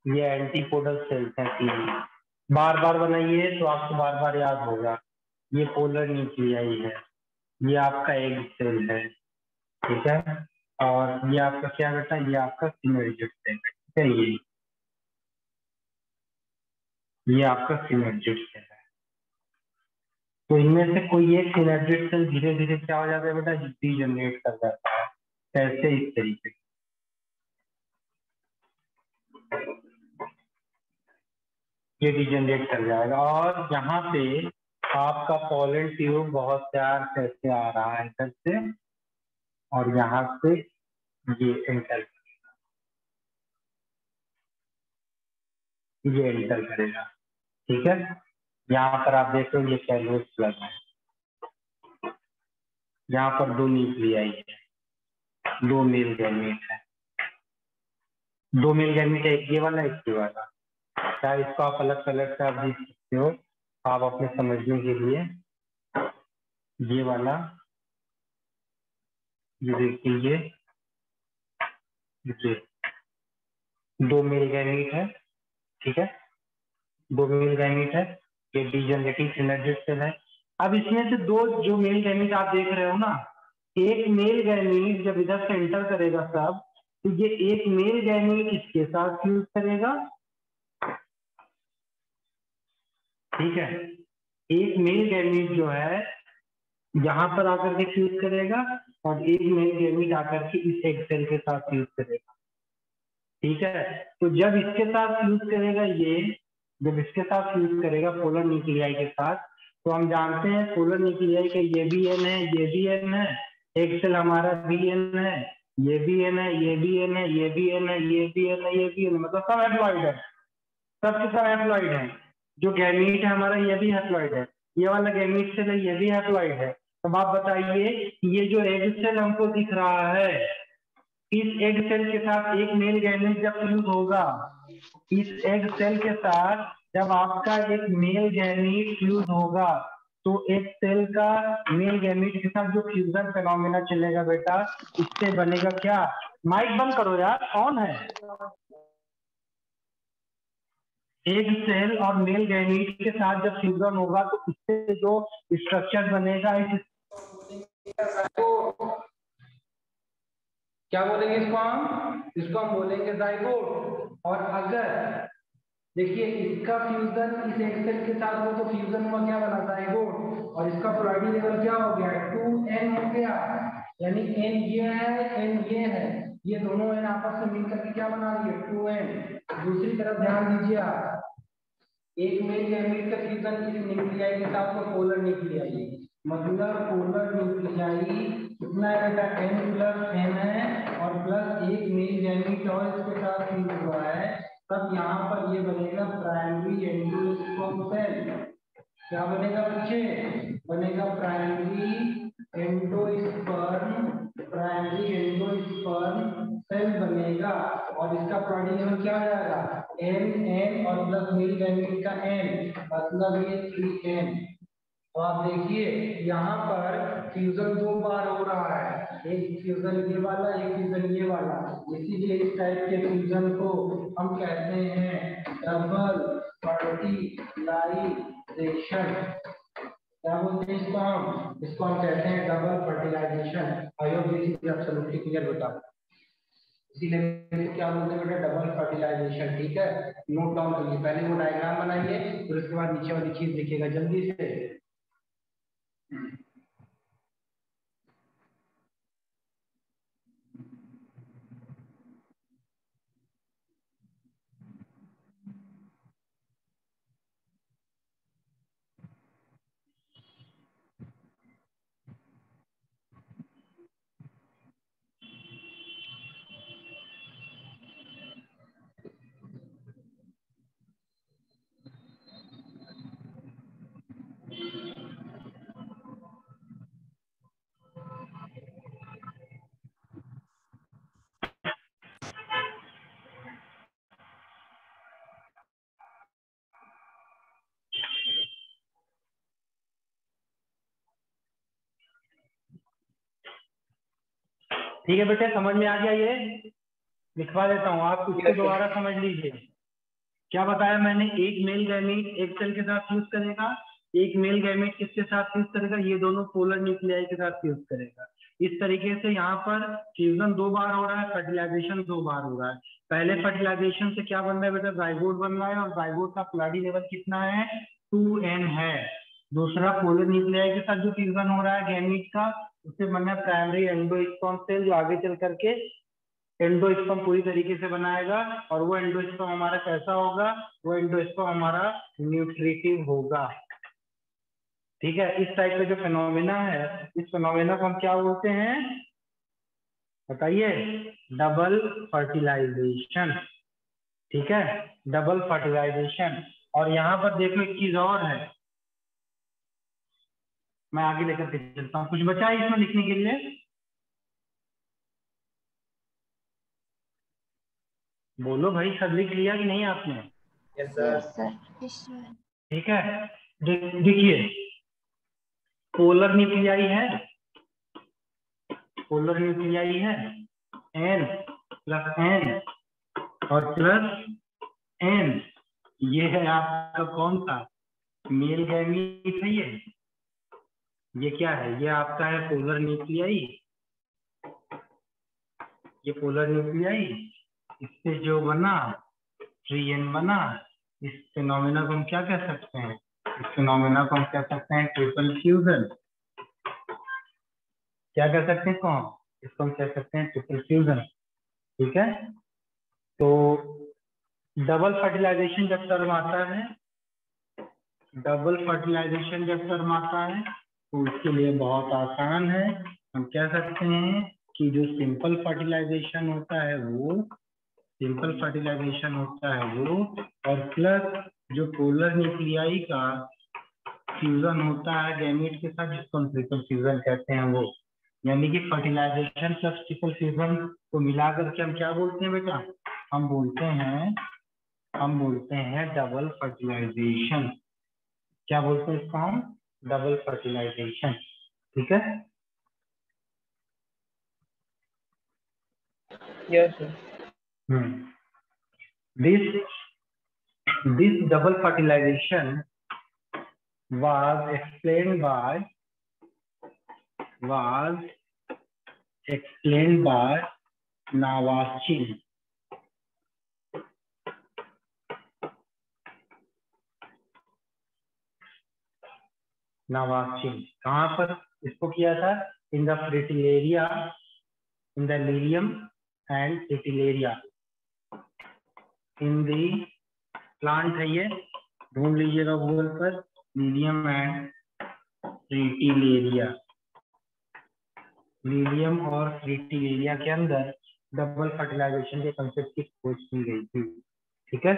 ये एंटीपोडल सेल्स हैं तीन, बार बार बनाइए तो आपको बार बार याद होगा। ये पोलर न्यूक्लियाई है, ये आपका एग सेल है, ठीक है, और ये आपका क्या बेटा, ये आपका सिनर्जिस्ट सेल है, ठीक है, ये आपका सिनर्जिस्ट सेल है। तो इनमें से कोई एक सिनर्जिस्ट सेल धीरे धीरे क्या हो जाता है बेटा, डीजनरेट कर जाता है। कैसे, इस तरीके से ये डीजनरेट कर जाएगा, और यहाँ पे आपका पॉलन ट्यूब बहुत प्यार से ऐसे आ रहा है इधर से, और यहाँ से ये एंटर करेगा, ठीक है। यहाँ पर आप देख रहे हो ये कैलवेस प्लग है, यहाँ पर दो न्यूक्लियाई है, दो मेल गैमेट है, दो मेल गैमेट है, एक ये वाला एक ये वाला। क्या इसको आप अलग कलर से आप देख सकते हो, आप अपने समझने के लिए। ये वाला, ये देखिए, ये दो मेल गैमेट है, ठीक है, दो मेल गैमेट है, ये डीजनरेटिंग सिनर्जिस्ट सेल है। अब इसमें से दो जो मेल गैमेट आप देख रहे हो ना, एक मेल गैमेट जब इधर से एंटर करेगा सब, तो ये एक मेल गैमेट इसके साथ फ्यूज करेगा, ठीक है, एक मेल गैमेट जो है यहाँ पर आकर के फ्यूज करेगा, और एक मेल गैमेट आकर के इस एग सेल के साथ फ्यूज करेगा, ठीक है। तो जब इसके साथ फ्यूज करेगा, ये जब इसके साथ फ्यूज करेगा पोलर न्यूक्लियाई के साथ, तो हम जानते हैं पोलर न्यूक्लियाई का ये भी एन है, ये भी एन है, एक सेल हमारा भी एन है, ये भी एन है, ये भी एन है, ये भी एन है, ये भी एन है, ये भी एन है, मतलब सब हैप्लॉइड है, सबके सब हैप्लॉइड है। जो गैमीट है हमारा ये भी हैप्लॉइड है, ये वाला गैमीट सेल है ये भी हैप्लॉइड है। अब आप बताइए ये जो एग सेल हमको दिख रहा है, इस एग सेल के साथ एक मेल गैमेट जब फ्यूज होगा, इस एग सेल के साथ जब आपका एक मेल गैमेट फ्यूज होगा, तो एक सेल का मेल गैमेट के साथ जो फ्यूजन फेनोमेना चलेगा बेटा, इससे बनेगा क्या, माइक बंद करो यार, ऑन है। एग सेल और मेल गैमेट के साथ जब फ्यूजन होगा, तो इससे जो स्ट्रक्चर बनेगा, क्या बोलेंगे इसको हम बोलेंगे जाइगोट। और अगर देखिए इसका फ्यूजन इस एग सेल के साथ हो, तो फ्यूजन हुआ क्या बना, जाइगोट, और इसका प्लॉइडी लेवल क्या हो गया, 2n हो गया, यानी एन ये है एन ये है, ये दोनों एन आपस में मिलकर के क्या बना रही है 2n। दूसरी तरफ ध्यान दीजिए आप, एक मेल गैमेट का फ्यूजन इस न्यूक्लियाई के साथ में पोलर न्यूक्लियाई, मतलब पोलर न्यूक्लियाई कितना है बेटा n प्लस n है और प्लस एक मेल गैमेट और इसके साथ फ्यूज हुआ है, तब यहाँ पर ये बनेगा प्राइमरी एंडोस्पर्म सेल। क्या बनेगा पूछे, बनेगा primary endosperm, primary endosperm cell बनेगा और इसका प्रोटीन लेवल क्या हो जाएगा n और प्लस मेल गैमेट का n, मतलब ये 3n। तो आप देखिए यहाँ पर फ्यूजन 2 बार हो रहा है, एक फ्यूजन ये वाला एक फ्यूजन ये वाला, इसीलिए इस टाइप के फ्यूजन को हम कहते हैं डबल फर्टिलाइजेशन। क्या बोलते हैं इसको हम कहते हैं double fertilization. I hope this is absolutely clear बेटा, इसीलिए क्या बोलते हैं बेटा डबल फर्टिलाइजेशन। ठीक है, नोट डाउन करिए, पहले वो डायग्राम बनाइए फिर उसके बाद नीचे वाली चीज लिखिएगा जल्दी से। ठीक है बेटे, समझ में आ गया, ये लिखवा देता हूँ, आप इसको दोबारा समझ लीजिए। क्या बताया मैंने, एक मेल गैमेट एक सेल के साथ फ्यूज करेगा, एक मेल गैमेट किसके साथ फ्यूज करेगा, ये दोनों पोलर न्यूक्लियाई के साथ फ्यूज करेगा। इस तरीके से यहाँ पर फ्यूजन 2 बार हो रहा है, फर्टिलाइजेशन 2 बार हो रहा है। पहले फर्टिलाइजेशन से क्या बन रहा है बेटा, जाइगोट बन रहा है और जाइगोट का प्लाडी लेवल कितना है 2n है। दूसरा पोलर न्यूक्लियाई के साथ जो फ्यूजन हो रहा है गैमेट का, उससे बनना है प्राइमरी एंडोस्पर्म सेल, जो आगे चल करके एंडोस्पर्म पूरी तरीके से बनाएगा। और वो एंडोस्पर्म हमारा कैसा होगा, वो एंडोस्पर्म हमारा न्यूट्रिटिव होगा। ठीक है, इस टाइप का जो फिनोमेना है, इस फिनोमेना को हम क्या बोलते हैं बताइए, डबल फर्टिलाइजेशन। ठीक है, डबल फर्टिलाइजेशन। और यहाँ पर देखो एक चीज और है, मैं आगे लेकर के चलता हूँ। कुछ बचा है इसमें लिखने के लिए, बोलो भाई, सब लिख लिया कि नहीं आपने? Yes sir. सर। ठीक है, देखिए पोलर न्यूक्लियाई है, पोलर न्यूक्लियाई है n प्लस n और प्लस n, ये है आपका कौन सा मेल गैमीट है, ये क्या है, ये आपका है पोलर न्यूक्लियाई, ये पोलर न्यूक्लियाई, इससे जो बना 3n बना। इस फिनोमेना को हम क्या कह सकते हैं, इस फिनोमेना को हम कह सकते हैं ट्रिपल फ्यूजन। क्या कह सकते हैं इसको हम कह सकते हैं ट्रिपल फ्यूजन। ठीक है, तो डबल फर्टिलाइजेशन जब टर्म आता है, डबल फर्टिलाइजेशन जब टर्म आता है तो उसके लिए बहुत आसान है, हम कह सकते हैं कि जो सिंपल फर्टिलाइजेशन होता है वो, सिंपल फर्टिलाइजेशन होता है वो, और प्लस जो पोलर न्यूक्लियाई का फ्यूजन होता है गैमीट के साथ, जिसको हम ट्रिपल फ्यूजन कहते हैं वो, यानी कि फर्टिलाइजेशन प्लस ट्रिपल फ्यूजन को मिलाकर के हम क्या बोलते हैं बेटा, हम बोलते हैं डबल फर्टिलाइजेशन। क्या बोलते हैं इसको हम, डबल फर्टिलाइजेशन। ठीक है, Yes, sir. This double fertilization was explained by Navashin. कहाँ पर इसको किया था, in the Fritillaria, in the Lilium and Fritillaria. In the plant है ये, ढूंढ लीजिएगा गूगल पर, Lilium and Fritillaria. लीलियम और फ्रिटिलेरिया के अंदर डबल फर्टिलाइजेशन के कंसेप्ट की खोज की गई थी। ठीक है,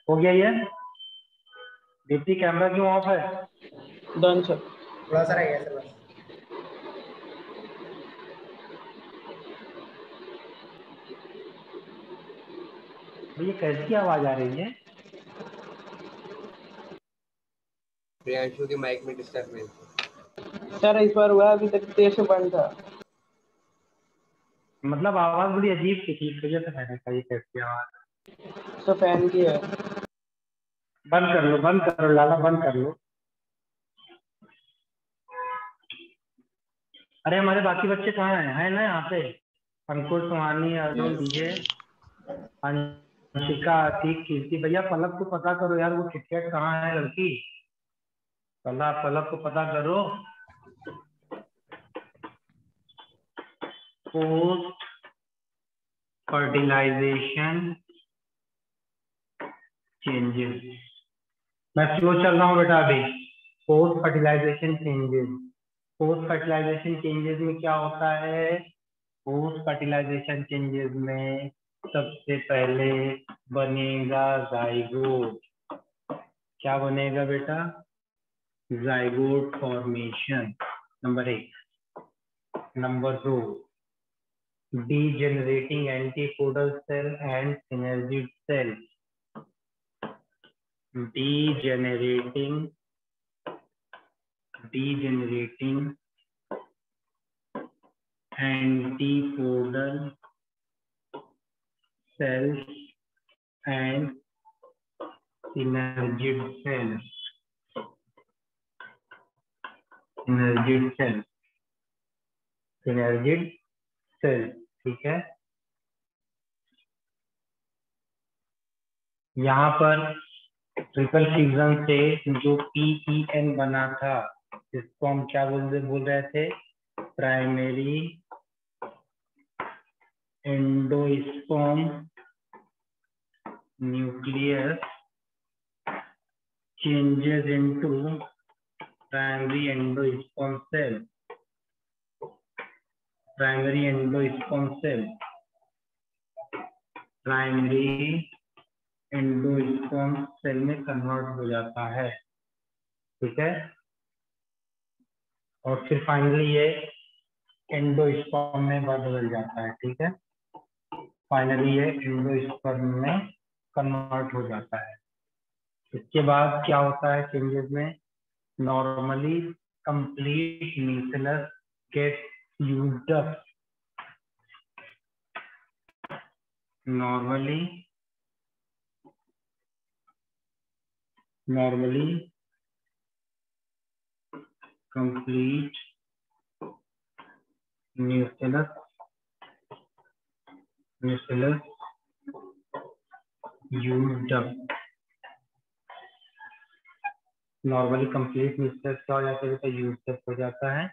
हो गया ये? दीप्ति कैमरा क्यों ऑफ है? Done sir. थोड़ा सा रह गया सर बस। ये कैसी आवाज आ रही है? प्रियांशु के माइक में डिस्टर्बेंस। सर इस बार हुआ, अभी तक देर से बंद था। मतलब आवाज बड़ी अजीब सी थी, इस वजह से मैंने कहा ये कैसी आवाज। तो फैन की है। बंद कर लो, बंद कर लो लाला, बंद कर लो। अरे हमारे बाकी बच्चे कहाँ हैं? है ना यहाँ पे? अंकुर, सुहानी, अरुण, डीजे, अंशिका, अतीक, कीर्ति। भैया पलक को पता करो यार, वो किटकैट कहाँ है लड़की? पलक को पता करो। पोस्ट फर्टिलाइजेशन चेंजेस, मैं स्लो चल रहा हूँ बेटा अभी। Post fertilization changes, post fertilization changes में क्या होता है? पोस्ट फर्टिलाइजेशन चेंजेस में सबसे पहले बनेगा जाइगोट। क्या बनेगा बेटा? Zygote formation, number 1। Number 2, degenerating antipodal cell and synergid cell. Degenerating antipodal cells and synergid cells. Synergid cells, ठीक है। यहाँ पर ट्रिपल फ्यूजन से जो PEN बना था, जिसको हम क्या बोल रहे थे? Primary endosperm nucleus changes into primary endosperm cell. Primary endosperm cell में कन्वर्ट हो जाता है। ठीक है, और फिर फाइनली ये एंडोस्पर्म में बदल जाता है। ठीक है, फाइनली ये एंडोस्पर्म में कन्वर्ट हो जाता है। इसके बाद क्या होता है चेंजेस में? Normally complete nucleus get used up. Normally complete nucleus used up। Normally complete nucleus क्या हो जाता है बेटा? यूज्ड अप हो जाता है।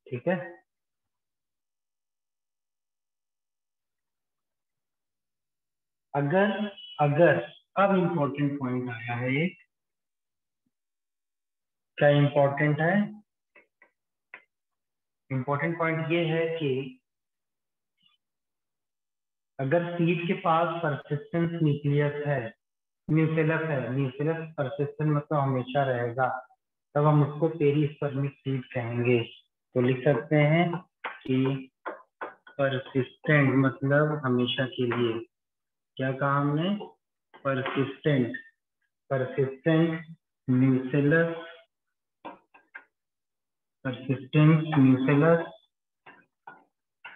ठीक है, अगर अब इम्पोर्टेंट पॉइंट आया है एक। क्या इम्पोर्टेंट है? इम्पोर्टेंट पॉइंट ये है कि अगर सीड के पास परसिस्टेंस न्यूक्लियस परसिस्टेंट मतलब हमेशा रहेगा, तब हम उसको पेरिस्पर्मिक सीड कहेंगे। तो लिख सकते हैं कि परसिस्टेंट मतलब हमेशा के लिए। क्या कहा हमने? persistent nucleus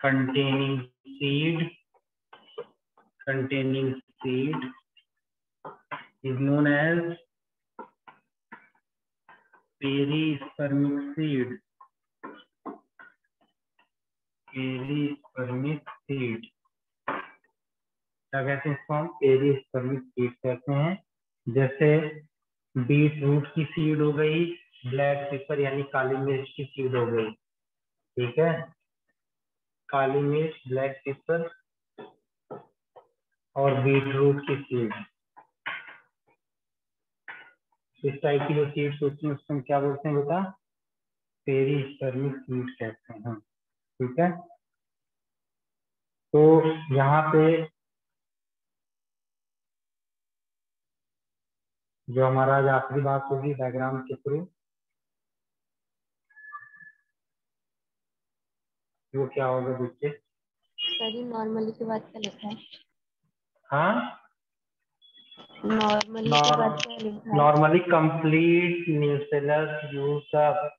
containing seed is known as perispermic seed, perispermic seed क्या कहते हैं इसको हम? पेरिस्पर्मिक सीड कहते हैं। जैसे बीट रूट की सीड हो गई, ब्लैक पेपर यानी काली मिर्च की सीड हो गई, ठीक है, काली मिर्च, ब्लैक पेपर और बीट रूट की सीड, इस टाइप की जो सीड्स होती हैं उसको हम क्या बोलते हैं बेटा? पेरिस्पर्मिक सीड कहते हैं, ठीक है। तो यहाँ पे जो हमारा आज आखिरी बात होगी डायग्राम के थ्रू, वो क्या होगा बच्चे? सर ये नॉर्मली के बाद क्या लिखा है? हाँ, नॉर्मली के बाद क्या लिखा है? Normally complete nucellus use up,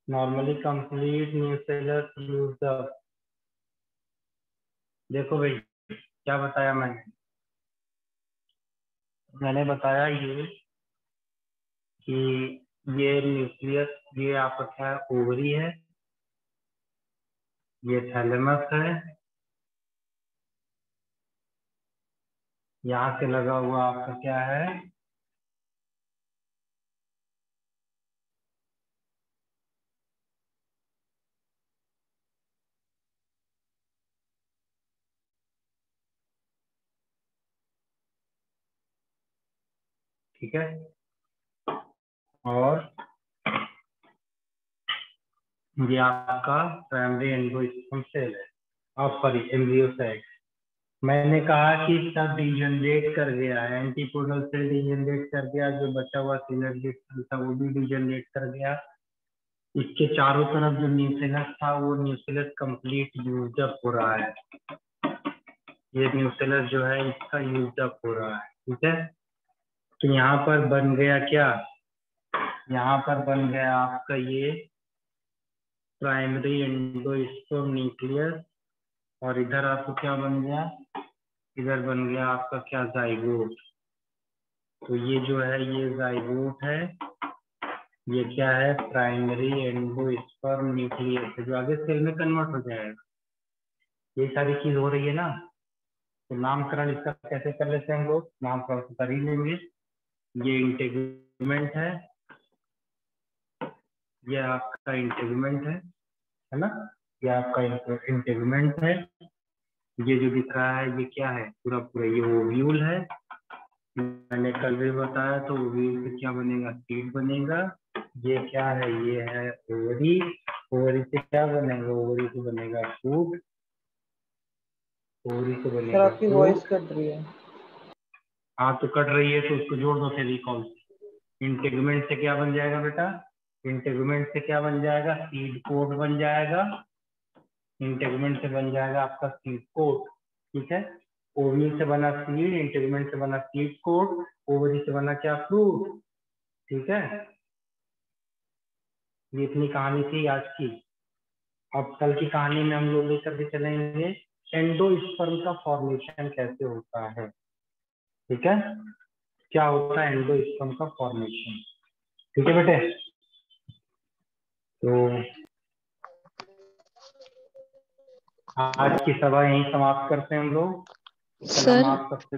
normally complete nucellus use up. देखो भाई क्या बताया मैंने बताया ये कि ये न्यूक्लियस, ये आपका क्या है? ओवरी है, ये थैलेमस है, यहाँ से लगा हुआ आपका क्या है? ठीक है, और ये आपका प्राइमरी एंडोस्पर्म सेल है, और सॉरी एम्ब्रियो साइट। मैंने कहा कि सब डिजनरेट कर गया, एंटीपोडल सेल डिजनरेट कर गया, जो बचा हुआ सिनर्जिक सेल था वो भी डिजनरेट कर गया। इसके चारों तरफ जो न्यूक्लियस था वो न्यूक्लियस कंप्लीट यूज अप हो रहा है, ये न्यूक्लियस जो है इसका यूज अप हो रहा है, ठीक है। तो यहाँ पर बन गया क्या? यहाँ पर बन गया आपका ये प्राइमरी एंडोस्पर्म न्यूक्लियस, और इधर आपको क्या बन गया? इधर बन गया आपका क्या? जाइगोट। तो ये जो है ये जाइगोट है, ये क्या है? प्राइमरी एंडोस्पर्म न्यूक्लियस है, जो आगे सेल में कन्वर्ट हो जाएगा। ये सारी चीज हो रही है ना, तो नामकरण इसका कैसे कर लेते हैं हम लोग? नामकरण तो कर ही लेंगे। ये इंटेगुमेंट है, ये आपका इंटेगुमेंट है ना, ये आपका इंटेगुमेंट है। ये जो दिख रहा है ये क्या है? पूरा पूरा ये ओव्यूल है, मैंने कल भी बताया। तो ओव्यूल से क्या बनेगा? सीड बनेगा। ये क्या है? ये है ओवरी, ओवरी से क्या बनेगा? ओवरी से बनेगा फ्रूट, ओवरी से सर बनेगा आपकी फ्रूट। वॉइस कट रही है। हाँ तो कट रही है तो उसको जोड़ दो फेविकॉल से। इंटेगुमेंट से क्या बन जाएगा बेटा? इंटेगुमेंट से क्या बन जाएगा? सीड कोट बन जाएगा। इंटेगुमेंट से बन जाएगा आपका सीड कोट, ठीक है। ओवरी से बना सीड, इंटेगुमेंट से बना सीड कोट, ओवरी से बना क्या? फ्रूट, ठीक है। ये इतनी कहानी थी आज की। अब कल की कहानी में हम लोग लेकर के चलेंगे एंडोस्पर्म का फॉर्मेशन कैसे होता है, ठीक है। क्या होता है एंडोस्पर्म का फॉर्मेशन, ठीक है बेटे। तो आज की सभा यहीं समाप्त करते हैं हम लोग। कल हम सर आप सबसे